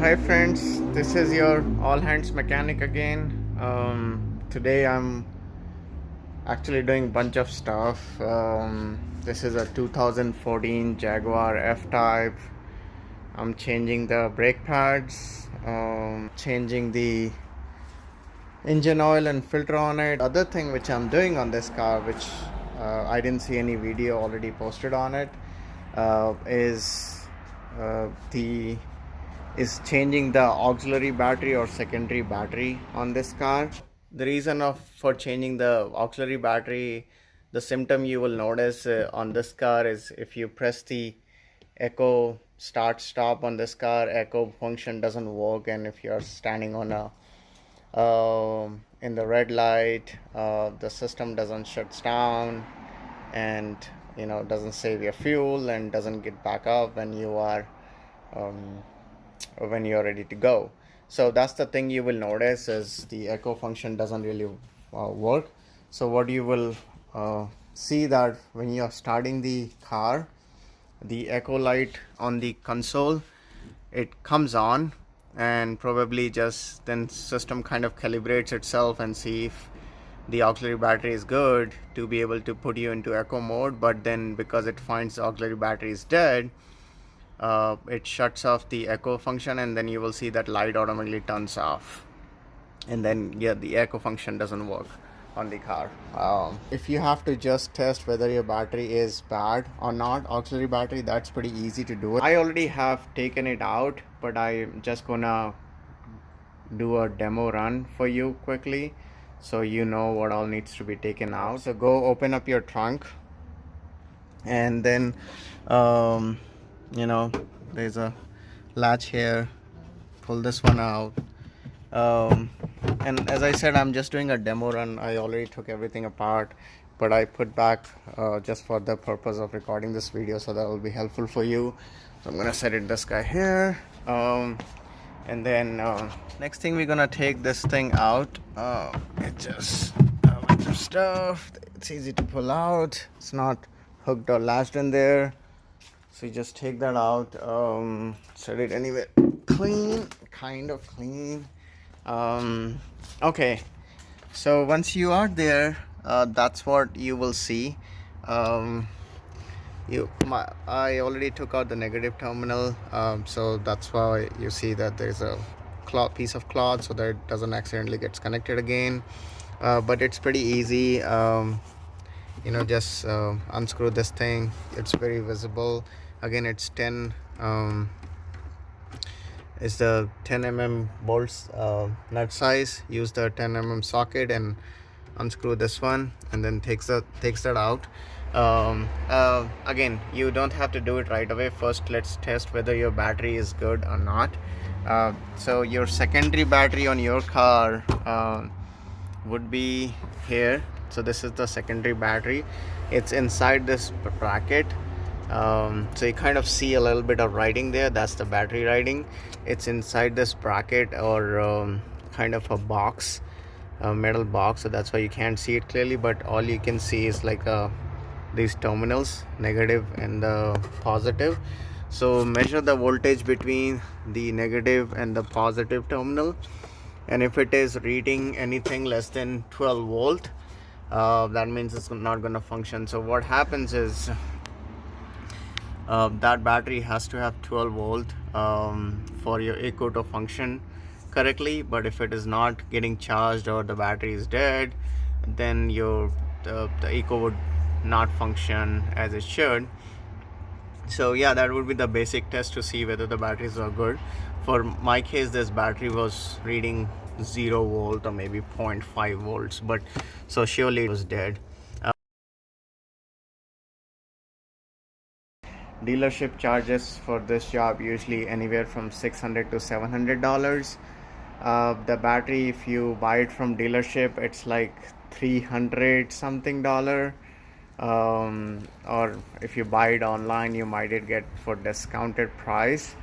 Hi friends, this is your all hands mechanic again. Today I'm actually doing a bunch of stuff. This is a 2014 Jaguar F-Type. I'm changing the brake pads, changing the engine oil and filter on it. Other thing which I'm doing on this car, which I didn't see any video already posted on it, is the changing the auxiliary battery or secondary battery on this car. The reason for changing the auxiliary battery, the symptom you will notice on this car is if you press the echo start stop on this car, echo function doesn't work, and if you're standing on a in the red light, the system doesn't shut down, and doesn't save your fuel and doesn't get back up when you are when you're ready to go. So that's the thing you will notice, is the echo function doesn't really work. So what you will see that when you're starting the car, the echo light on the console, it comes on, and probably just then system kind of calibrates itself and see if the auxiliary battery is good to be able to put you into echo mode. But then because it finds the auxiliary battery is dead, it shuts off the echo function, and then you will see that light automatically turns off, and then the echo function doesn't work on the car. If you have to just test whether your battery is bad or not, auxiliary battery, that's pretty easy to do. I already have taken it out, but I'm just gonna do a demo run for you quickly so you know what all needs to be taken out. So go open up your trunk, and then there's a latch here. Pull this one out, and as I said, I'm just doing a demo run. I already took everything apart, but I put back just for the purpose of recording this video, so that will be helpful for you. So I'm gonna set it this guy here, and then next thing, we're gonna take this thing out. It just a bunch of stuff. It's easy to pull out. It's not hooked or latched in there, so you just take that out. Set it anyway clean, kind of clean. Okay, so once you are there, that's what you will see. I already took out the negative terminal, so that's why you see that there's a piece of cloth, so that it doesn't accidentally gets connected again. But it's pretty easy. Just unscrew this thing. It's very visible. Again, it's 10 is the 10 mm bolts nut size. Use the 10 mm socket and unscrew this one, and then takes that out. Again, you don't have to do it right away. First, let's test whether your battery is good or not. So your secondary battery on your car would be here. So this is the secondary battery. It's inside this bracket. So you kind of see a little bit of writing there. That's the battery writing. It's inside this bracket, or kind of a box, a metal box, so that's why you can't see it clearly, but all you can see is like these terminals, negative and the positive. So measure the voltage between the negative and the positive terminal, and if it is reading anything less than 12 volt, that means it's not going to function. So what happens is that battery has to have 12 volt for your eco to function correctly. But if it is not getting charged or the battery is dead, then the eco would not function as it should. So yeah, that would be the basic test to see whether the batteries are good. For my case, this battery was reading 0 volt or maybe 0.5 volts, but so surely it was dead. Dealership charges for this job usually anywhere from $600 to $700. The battery, if you buy it from dealership, it's like $300 something dollar. Or if you buy it online, you might get for discounted price,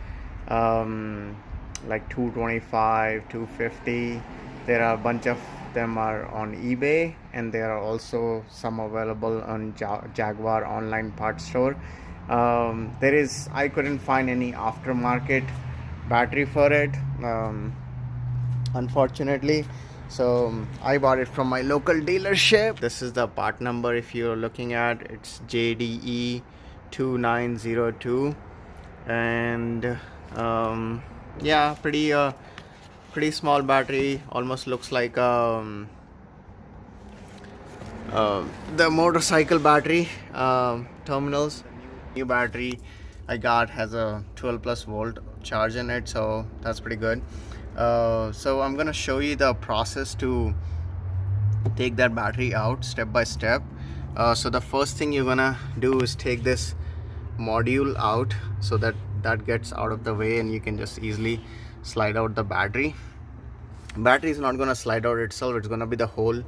like $225, $250. There are a bunch of them are on eBay, and there are also some available on Jaguar online parts store. I couldn't find any aftermarket battery for it, unfortunately. So I bought it from my local dealership. This is the part number. If you're looking at, it's JDE 2902. And yeah, pretty small battery, almost looks like the motorcycle battery terminals. New battery I got has a 12 plus volt charge in it, so that's pretty good. So I'm gonna show you the process to take that battery out step by step. So the first thing you're gonna do is take this module out, so that gets out of the way and you can just easily slide out the battery. Battery is not gonna slide out itself, it's gonna be the whole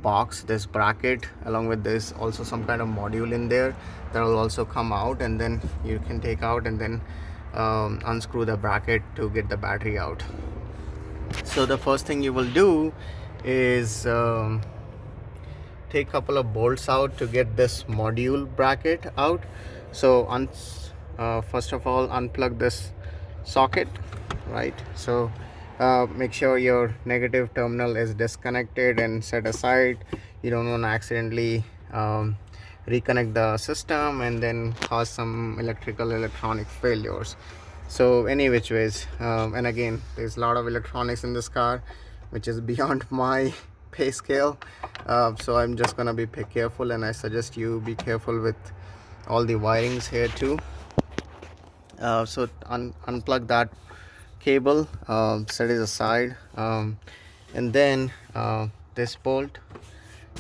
box, this bracket, along with this also some kind of module in there that will also come out, and then you can take out and then unscrew the bracket to get the battery out. So the first thing you will do is take a couple of bolts out to get this module bracket out. So first of all, unplug this socket, right? So make sure your negative terminal is disconnected and set aside. You don't want to accidentally reconnect the system and then cause some electronic failures. So any which ways, and again, there's a lot of electronics in this car which is beyond my pay scale, so I'm just gonna be careful, and I suggest you be careful with all the wirings here too. So unplug that cable, set it aside, and then this bolt,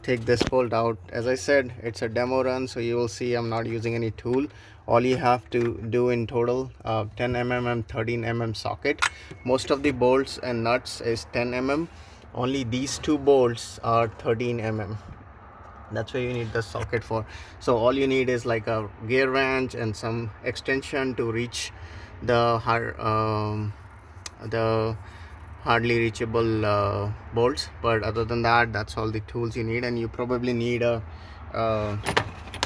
take this bolt out. As I said, it's a demo run, so you will see I'm not using any tool. All you have to do in total, 10 mm and 13 mm socket. Most of the bolts and nuts is 10 mm. Only these two bolts are 13 mm. That's where you need the socket for. So all you need is like a gear wrench and some extension to reach the hardly reachable bolts. But other than that, that's all the tools you need. And you probably need a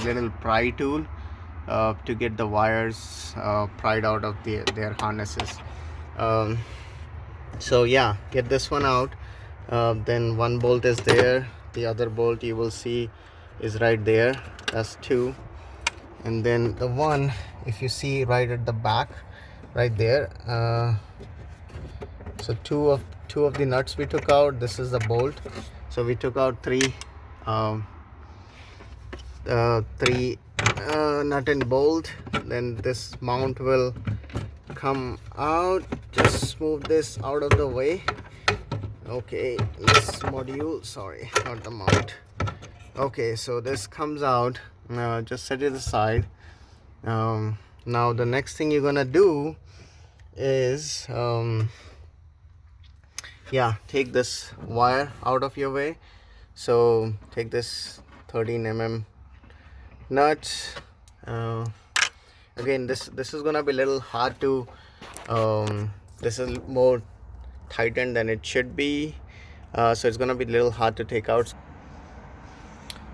little pry tool to get the wires pried out of their harnesses. So yeah, get this one out. Then one bolt is there, the other bolt you will see is right there, that's two. And then the one, if you see right at the back right there, so two of the nuts we took out. This is the bolt, so we took out three nut and bolt. Then this mount will come out. Just move this out of the way. Okay, this module, sorry, not the mount. Okay, so this comes out. Just set it aside. Now the next thing you're gonna do is yeah, take this wire out of your way. So take this 13 mm nuts. Again, this is gonna be a little hard to this is more tightened than it should be, so it's gonna be a little hard to take out.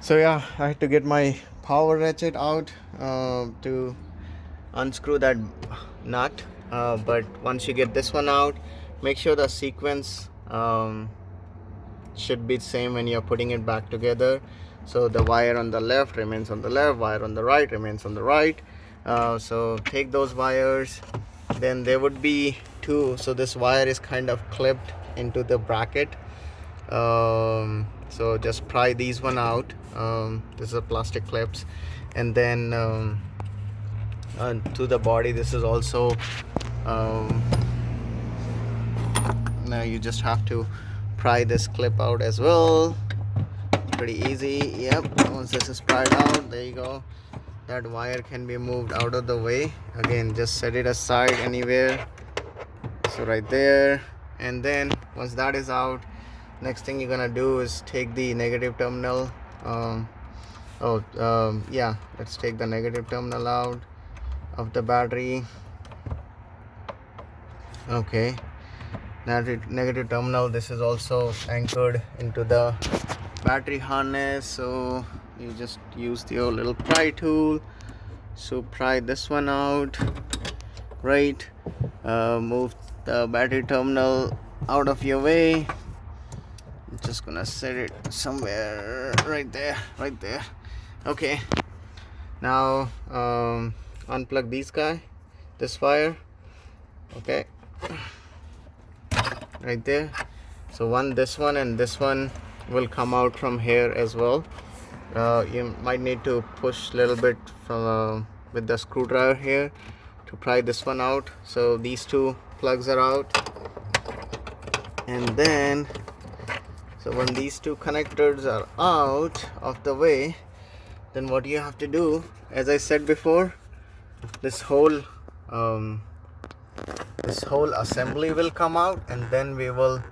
So yeah, I had to get my power ratchet out to unscrew that nut, but once you get this one out, make sure the sequence should be the same when you're putting it back together. So the wire on the left remains on the left, wire on the right remains on the right. So take those wires. Then there would be two, so this wire is kind of clipped into the bracket, so just pry these one out. This is plastic clips. And then to the body, this is also now you just have to pry this clip out as well. Pretty easy. Yep, once this is pried out, there you go, that wire can be moved out of the way. Again, just set it aside anywhere, so right there. And then once that is out, next thing you're gonna do is take the negative terminal. Yeah, let's take the negative terminal out of the battery. Okay, that negative terminal, this is also anchored into the battery harness, so you just use your little pry tool. So pry this one out. right. Move the battery terminal out of your way. I'm just gonna set it somewhere right there. Okay, now unplug this wire. Okay, right there. So this one and this one will come out from here as well. You might need to push a little bit from with the screwdriver here to pry this one out. So these two plugs are out, and then when these two connectors are out of the way, then what you have to do, as I said before, this whole assembly will come out, and then we will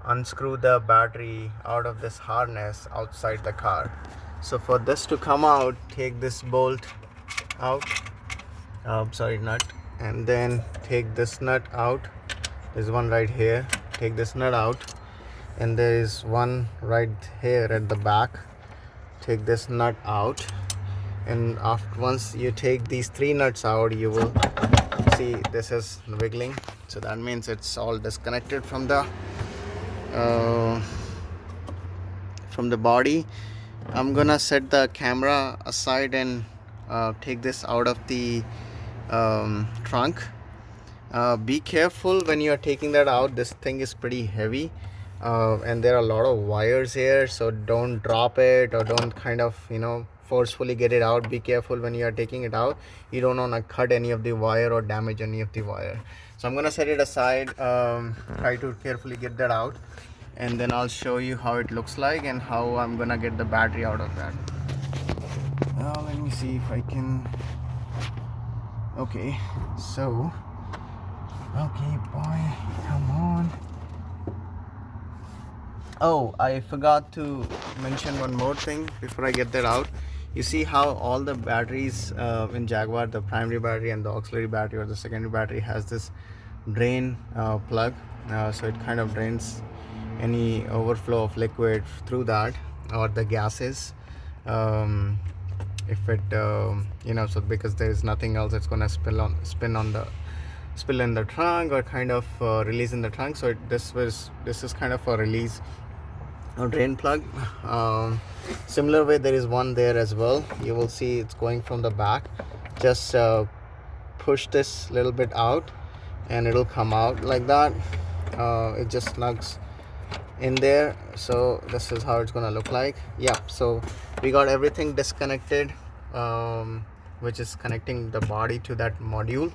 unscrew the battery out of this harness outside the car. So for this to come out, take this bolt out, nut, and then take this nut out. There's one right here. Take this nut out, and there is one right here at the back. Take this nut out, and once you take these three nuts out, you will see this is wiggling. So that means it's all disconnected from the body. I'm gonna set the camera aside and take this out of the trunk. Be careful when you are taking that out. This thing is pretty heavy, and there are a lot of wires here, so don't drop it or don't kind of forcefully get it out. Be careful when you are taking it out. You don't want to cut any of the wire or damage any of the wire. So I'm gonna set it aside, try to carefully get that out, and then I'll show you how it looks like and how I'm gonna get the battery out of that. Now let me see if I can. Okay, so okay, boy, come on. Oh, I forgot to mention one more thing before I get that out. You see how all the batteries in Jaguar, the primary battery and the auxiliary battery or the secondary battery, has this drain plug, so it kind of drains any overflow of liquid through that, or the gases, if it so because there is nothing else, it's gonna spill in the trunk or kind of release in the trunk. So this is kind of a release or drain plug. Similar way, there is one there as well. You will see it's going from the back. Just push this little bit out and it'll come out like that. It just slugs in there. So this is how it's gonna look like. Yeah, so we got everything disconnected, which is connecting the body to that module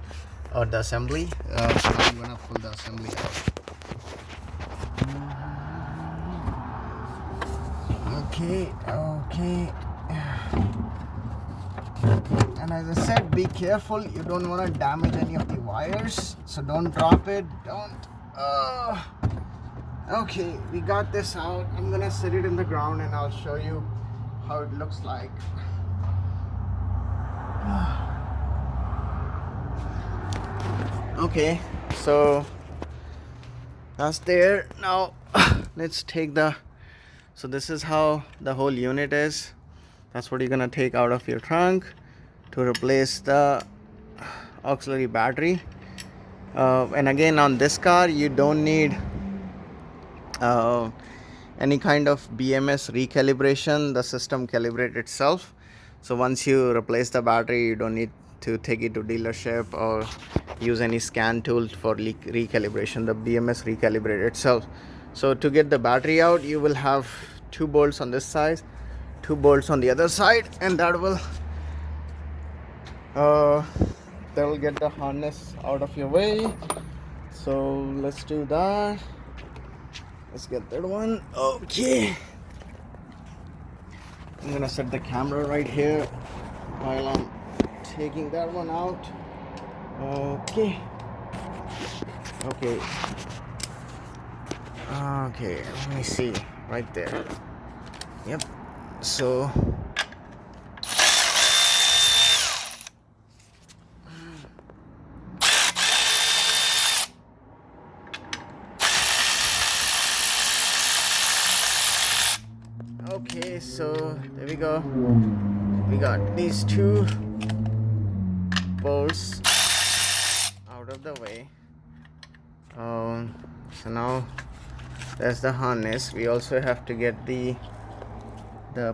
or the assembly. So I'm gonna pull the assembly out. Okay. And as I said, be careful. You don't want to damage any of the wires, so don't drop it. Okay, we got this out. I'm gonna set it in the ground and I'll show you how it looks like. Okay, so that's there. Now let's take so this is how the whole unit is. That's what you're gonna take out of your trunk to replace the auxiliary battery. And again, on this car, you don't need any kind of BMS recalibration. The system calibrates itself. So once you replace the battery, you don't need to take it to dealership or use any scan tool for recalibration. The BMS recalibrates itself. So to get the battery out, you will have 2 bolts on this side, 2 bolts on the other side, and that will get the harness out of your way. So let's do that. Let's get that one. Okay, I'm gonna set the camera right here while I'm taking that one out. Okay, let me see right there. Yep. So okay, so there we go. We got these 2 bolts of the way. So now that's the harness. We also have to get the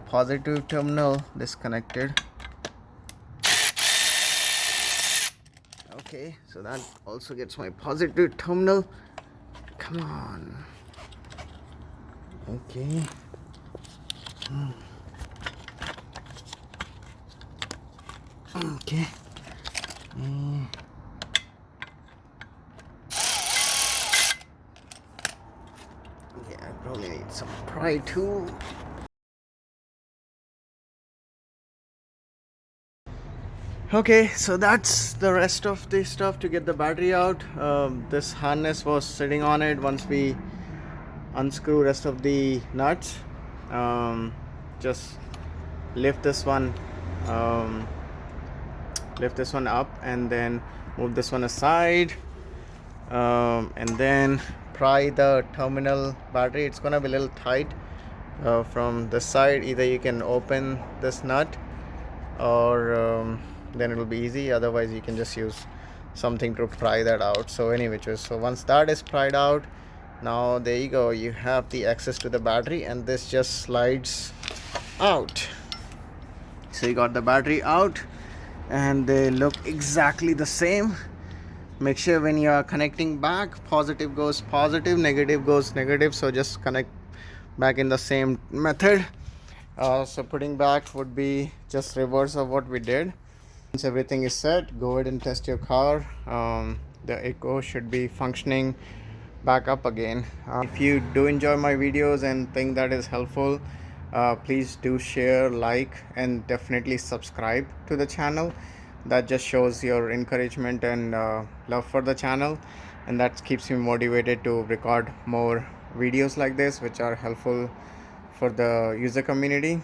positive terminal disconnected. Okay, so that also gets my positive terminal. Come on. Okay. Okay. Yeah, I probably need some pry too. Okay, so that's the rest of the stuff to get the battery out. This harness was sitting on it. Once we unscrew rest of the nuts, just lift this one up and then move this one aside, and then pry the terminal battery. It's gonna be a little tight from this side. Either you can open this nut or then it'll be easy, otherwise you can just use something to pry that out. So anyway, so once that is pried out, now there you go, you have the access to the battery, and this just slides out. So you got the battery out and they look exactly the same. Make sure when you are connecting back, positive goes positive, negative goes negative, so just connect back in the same method. So putting back would be just reverse of what we did. Once everything is set, go ahead and test your car. The Eco should be functioning back up again. If you do enjoy my videos and think that is helpful, please do share, like, and definitely subscribe to the channel. That just shows your encouragement and love for the channel, and that keeps me motivated to record more videos like this, which are helpful for the user community.